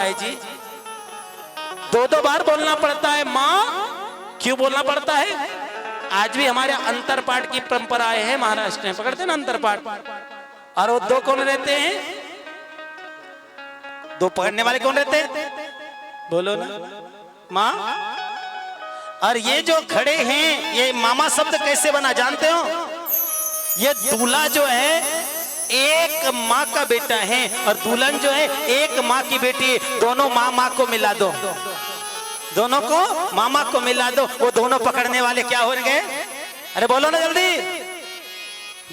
है जी, दो दो बार बोलना पड़ता है माँ। क्यों बोलना पड़ता है? आज भी हमारे अंतरपाठ की परंपराएं हैं, महाराष्ट्र में पकड़ते ना अंतरपाठ। और वो दो कौन रहते हैं? दो पकड़ने वाले कौन रहते हैं? बोलो ना, माँ। और ये जो खड़े हैं, ये मामा शब्द कैसे बना जानते हो? ये दूल्हा जो है एक माँ का बेटा है और दुल्हन जो है एक माँ की बेटी। दोनों माँ को मिला दो, दोनों को मामा को मिला दो, वो दोनों पकड़ने वाले क्या हो गए? अरे बोलो ना जल्दी,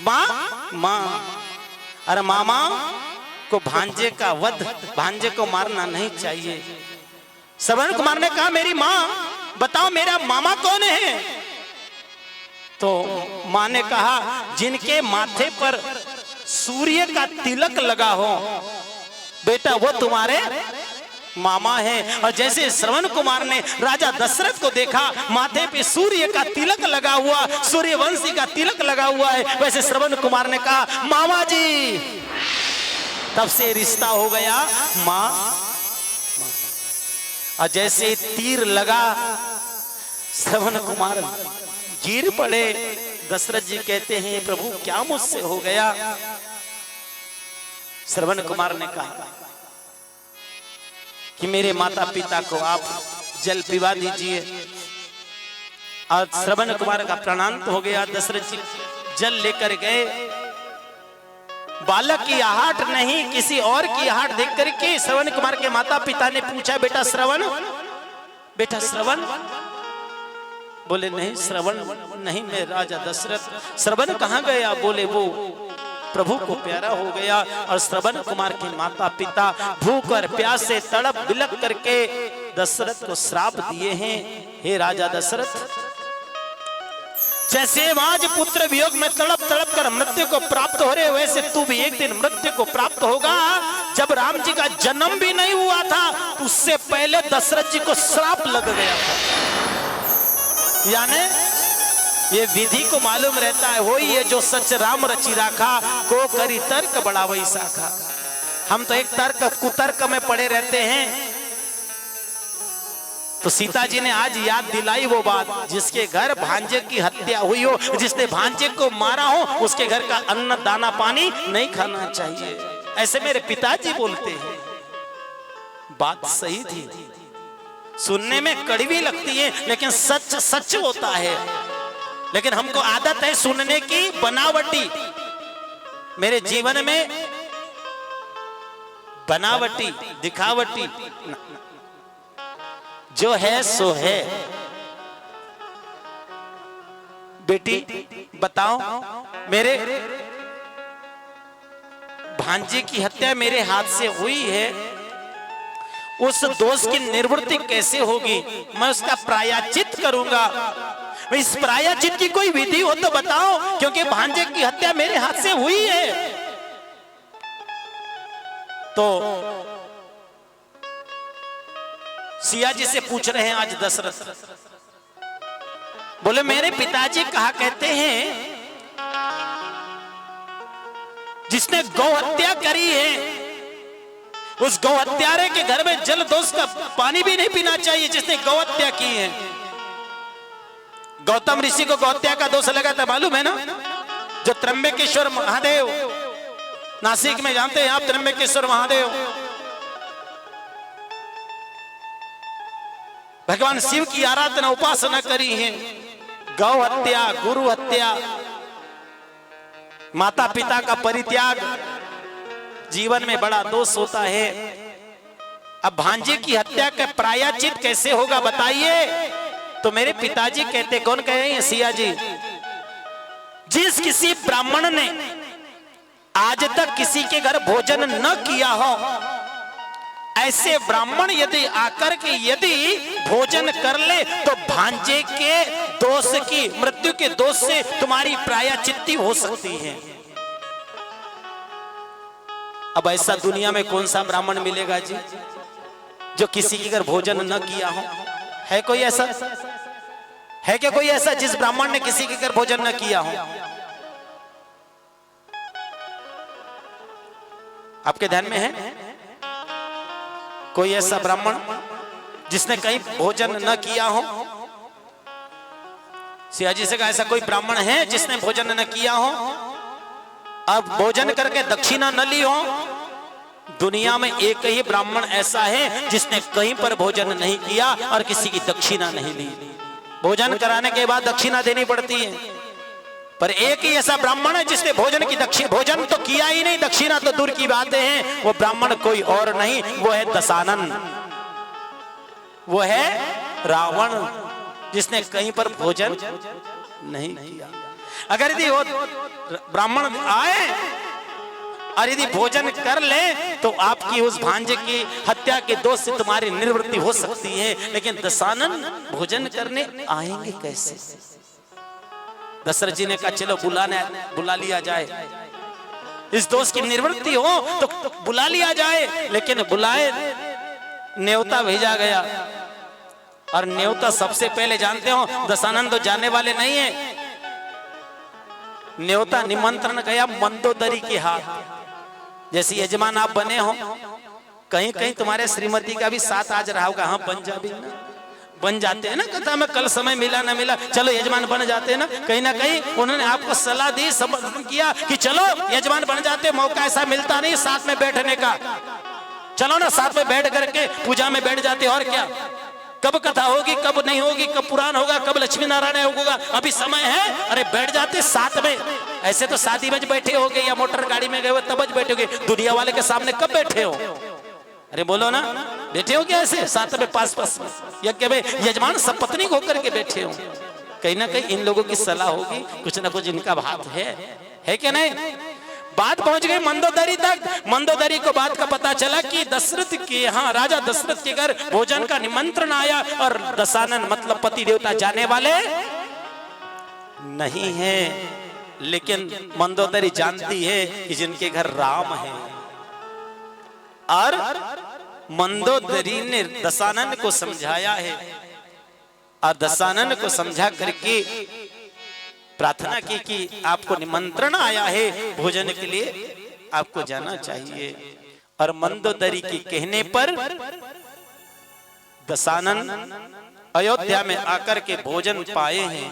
माँ माँ। अरे मामा को भांजे का वध, भांजे को मारना नहीं चाहिए। श्रवण कुमार ने कहा मेरी माँ बताओ मेरा मामा कौन है? तो माँ ने कहा जिनके माथे पर सूर्य का तिलक लगा हो बेटा वो तुम्हारे मामा है। और जैसे श्रवण कुमार ने राजा दशरथ को देखा माथे पे सूर्य का तिलक लगा हुआ, सूर्यवंशी का तिलक लगा हुआ है, वैसे श्रवण कुमार ने कहा मामा जी। तब से रिश्ता हो गया माँ। और जैसे तीर लगा श्रवण कुमार गिर पड़े। दशरथ जी कहते हैं प्रभु क्या मुझसे हो गया? श्रवण कुमार ने कहा कि मेरे माता पिता को आप जल पिवा दीजिए। और श्रवण कुमार का प्राणांत हो गया। दशरथ जी जल लेकर गए। बालक की आहट नहीं किसी और की आहट देख करके श्रवण कुमार के माता पिता ने पूछा बेटा श्रवण, बेटा श्रवण। बोले नहीं श्रवण नहीं, मैं राजा दशरथ। श्रवण कहाँ गया? बोले वो प्रभु को प्यारा हो गया। और श्रवण कुमार के माता पिता भूख और प्यास से तड़प बिलक करके दशरथ को श्राप दिए हैं, हे राजा दशरथ जैसे आज पुत्र वियोग में तड़प तड़प कर मृत्यु को प्राप्त हो रहे, वैसे तू भी एक दिन मृत्यु को प्राप्त होगा। जब राम जी का जन्म भी नहीं हुआ था उससे पहले दशरथ जी को श्राप लग गया था। यानी ये विधि को मालूम रहता है, वही है जो सच राम रचि राखा, को करी तर्क बड़ा वही शाखा। हम तो एक तर्क कुतर्क में पड़े रहते हैं। तो सीता जी ने आज याद दिलाई वो बात, जिसके घर भांजे की हत्या हुई हो, जिसने भांजे को मारा हो, उसके घर का अन्न दाना पानी नहीं खाना चाहिए। ऐसे मेरे पिताजी बोलते हैं। बात सही थी, सुनने में कड़वी लगती है लेकिन सच सच होता है। लेकिन हमको आदत है सुनने की बनावटी। मेरे जीवन में बनावटी दिखावटी जो है सो है। बेटी बताओ मेरे भांजे की हत्या मेरे हाथ से हुई है, उस दोष की निवृत्ति कैसे होगी? मैं उसका प्रायश्चित करूंगा। इस प्रायश्चित की कोई विधि हो तो बताओ, क्योंकि भांजे की हत्या मेरे हाथ से हुई है। तो सिया जी से पूछ रहे हैं आज दशरथ। बोले मेरे पिताजी कहा करते हैं जिसने गौ हत्या करी है उस गौ हत्यारे के घर में जल दोष का पानी भी नहीं पीना चाहिए, जिसने गौ हत्या की है। गौतम ऋषि को गौ हत्या का दोष लगा था, मालूम है ना? जो त्र्यंबकेश्वर महादेव नासिक में जानते हैं आप, त्र्यंबकेश्वर महादेव भगवान शिव की आराधना उपासना करी है। गौ हत्या, गुरु हत्या, माता पिता का परित्याग जीवन में बड़ा दोष होता है। अब भांजे की हत्या का प्रायश्चित कैसे होगा बताइए? तो मेरे पिताजी कहते, कौन कहे हैं? सिया जी। जिस किसी ब्राह्मण ने आज तक किसी के घर भोजन न किया हो, ऐसे ब्राह्मण यदि आकर के यदि भोजन कर ले तो भांजे के दोष की, मृत्यु के दोष से तुम्हारी प्रायश्चित्ति हो सकती है। अब ऐसा दुनिया में कौन सा ब्राह्मण मिलेगा जी जो किसी के घर भोजन न किया हो? है कोई ऐसा? है क्या कोई ऐसा जिस ब्राह्मण ने किसी के घर भोजन न किया हो? आपके ध्यान में है? कोई ऐसा ब्राह्मण जिसने कहीं भोजन न किया हो? सिया जी से कहा ऐसा कोई ब्राह्मण है जिसने भोजन न किया हो? अब भोजन करके दक्षिणा न ली हो? दुनिया में एक ही ब्राह्मण ऐसा है जिसने कहीं पर भोजन नहीं किया और किसी की दक्षिणा नहीं ली। भोजन कराने के बाद दक्षिणा देनी पड़ती है, पर एक ही ऐसा ब्राह्मण है जिसने भोजन तो किया ही नहीं, दक्षिणा तो दूर की बातें हैं। वो ब्राह्मण कोई और नहीं, वो है दशानन, वो है रावण, जिसने कहीं पर भोजन नहीं किया। अगर यदि वो ब्राह्मण आए और यदि भोजन कर ले तो आपकी उस भांजे की हत्या के दोष से तुम्हारी निवृत्ति हो सकती है, लेकिन दशानन भोजन करने आएंगे कैसे? दशरथ जी ने कहा चलो बुला लिया जाए, इस दोष की निवृत्ति हो तो बुला लिया जाए। लेकिन बुलाए, न्योता भेजा गया, और न्योता सबसे पहले जानते हो दशानन तो जाने वाले नहीं है। न्योता निमंत्रण गया मंदोदरी के हाथ। जैसे यजमान आप बने हो, कहीं कहीं तुम्हारे श्रीमती का भी साथ आज रहा होगा। हाँ पंजाबी ना बन जाते हैं ना, कथा में कल समय मिला ना मिला, चलो यजमान बन जाते हैं ना। कहीं ना कहीं उन्होंने आपको सलाह दी, समर्थन किया कि चलो यजमान बन जाते। मौका ऐसा मिलता नहीं साथ में बैठने का, चलो ना साथ में बैठ करके पूजा में बैठ जाते। और क्या, कब कथा होगी, कब नहीं होगी, कब पुराण होगा, कब लक्ष्मी नारायण होगा, अभी समय है, अरे बैठ जाते साथ में। ऐसे तो शादी में बैठे होगे या मोटर गाड़ी में गए हो तब बैठे होगे, दुनिया वाले के सामने कब बैठे हो? अरे बोलो ना, बैठे हो क्या ऐसे साथ में पास यज्ञ में यजमान सब पत्नी होकर के बैठे हो? कहीं ना कहीं इन लोगों की सलाह होगी, कुछ ना कुछ इनका बात है कि नहीं? बात पहुंच गई मंदोदरी तक। मंदोदरी को बात का पता चला कि दशरथ के यहाँ, राजा दशरथ के घर भोजन का निमंत्रण आया और दशानन मतलब पति देवता जाने वाले नहीं है। लेकिन मंदोदरी जानती है कि जिनके घर राम है, और मंदोदरी ने दशानन को समझाया है, और दशानन को समझा करके प्रार्थना की कि आपको निमंत्रण आया है भोजन के लिए, आपको जाना चाहिए। और मंदोदरी के कहने पर दशानन अयोध्या में आकर के भोजन पाए हैं।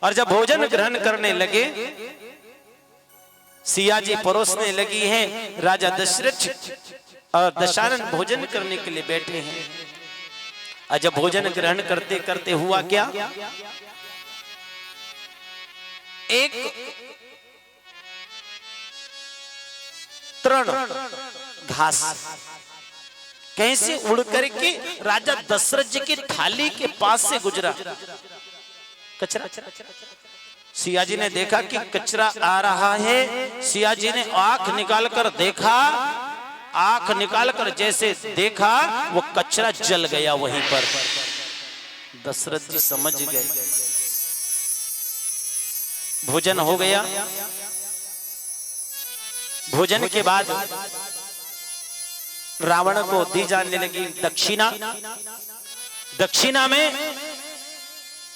और जब भोजन ग्रहण करने लगे, सिया जी परोसने लगी हैं, राजा दशरथ और दशानन भोजन करने के लिए बैठे हैं। और जब भोजन ग्रहण करते करते हुआ क्या, एक तृण घास कैसे उड़ करके राजा दशरथ जी की थाली के पास से गुजरा। कचरा, सिया जी ने देखा कि कचरा आ रहा है। सिया जी ने आंख निकालकर देखा, आंख निकालकर जैसे देखा वो कचरा जल गया वहीं पर। दशरथ जी समझ गए, भोजन हो गया। भोजन के बाद रावण को दी जाने लगी दक्षिणा। दक्षिणा में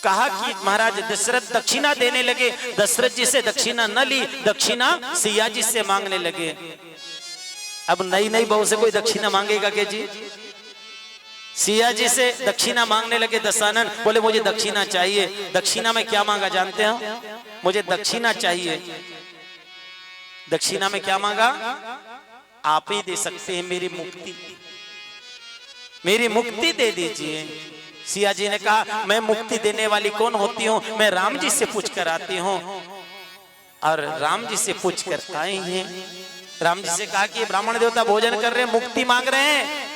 कहा कि महाराज दशरथ दक्षिणा देने लगे। दशरथ जी से दक्षिणा न ली, दक्षिणा सिया जी से मांगने लगे। अब नई नई बहू से कोई दक्षिणा मांगेगा क्या जी? सिया जी से दक्षिणा मांगने लगे दशानन। बोले मुझे दक्षिणा चाहिए। दक्षिणा में क्या मांगा जानते हो? मुझे दक्षिणा चाहिए। दक्षिणा में क्या मांगा? आप ही दे सकते हैं मेरी मुक्ति, मेरी मुक्ति दे दीजिए। सिया जी ने कहा मैं मुक्ति देने वाली कौन होती हूँ? मैं राम जी से पूछ कर आती हूँ। और राम जी से पूछ कर आए हैं। राम जी से कहा कि ब्राह्मण देवता भोजन कर रहे हैं, मुक्ति मांग रहे हैं।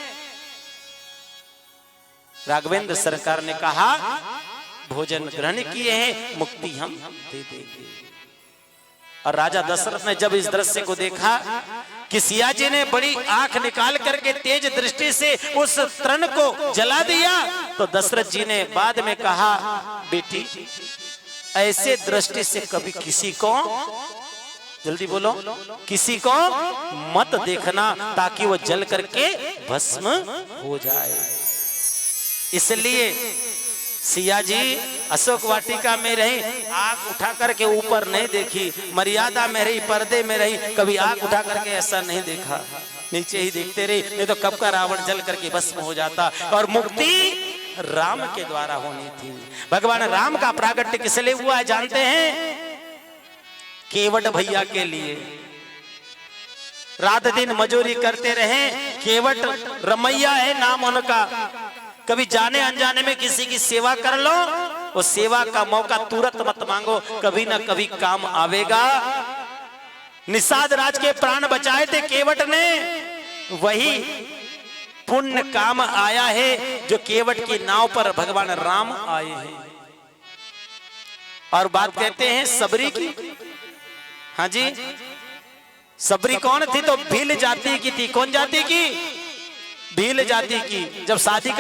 राघवेंद्र सरकार ने कहा भोजन ग्रहण किए हैं, मुक्ति हम दे देंगे। और राजा दशरथ ने जब इस दृश्य को देखा कि सिया जी ने बड़ी आंख निकाल करके तेज दृष्टि से उस तृण को जला दिया, तो दशरथ जी ने बाद में कहा बेटी ऐसे दृष्टि से कभी किसी को, जल्दी बोलो, किसी को मत देखना ताकि वो जल करके भस्म हो जाए। इसलिए सिया जी अशोक वाटिका में रही, आंख उठा करके ऊपर नहीं देखी, मर्यादा में रही, पर्दे में रही, कभी आंख उठा करके ऐसा नहीं देखा। नीचे ही देखते रहे, नहीं तो कब का रावण जल करके भस्म हो जाता। और मुक्ति राम के द्वारा होनी थी। भगवान राम का प्रागट्य किस लिए हुआ है जानते हैं? केवट भैया के लिए। रात दिन मजूरी करते रहे, केवट रमैया है नाम उनका। कभी जाने अनजाने में किसी की सेवा कर लो, वो सेवा का मौका तुरंत मत मांगो, कभी ना कभी काम आवेगा। निषाद राज के प्राण बचाए थे केवट ने, वही पुण्य काम आया है जो केवट की नाव पर भगवान राम आए हैं। और बात कहते हैं सबरी की। हाँ जी, सबरी कौन थी? तो भील जाति की थी। कौन जाति की? भील जाति की। जब शादी